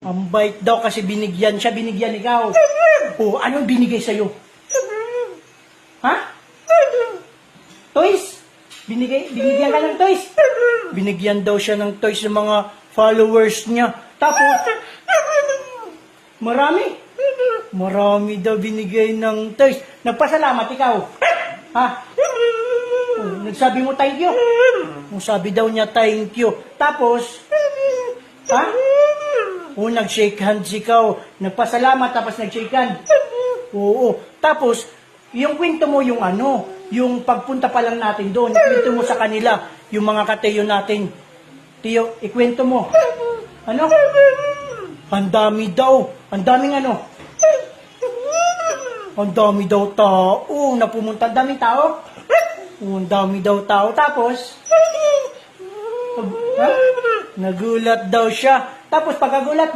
Ang bait daw kasi binigyan siya, binigyan ikaw. Oh, anong binigay sa'yo? Ha? Toys? Binigyan ka ng toys? Binigyan daw siya ng toys ng mga followers niya. Tapos, marami daw binigay ng toys. Nagpasalamat ikaw. Ha? Oh, nagsabi mo thank you. Sabi daw niya thank you. Tapos, ha? Oh, nag-shake hands ikaw. Nagpasalamat tapos nag-shake hands. Oo. Tapos, yung kwento mo yung yung pagpunta pa lang natin doon, ikwento mo sa kanila, yung mga kateyo natin. Tiyo, ikwento mo. Ano? Ang dami daw. Ang daming Ang dami daw tao na pumunta. Ang daming tao? Ang dami daw tao. Tapos, ha? Nagulat daw siya. Tapos pagkagulat mo,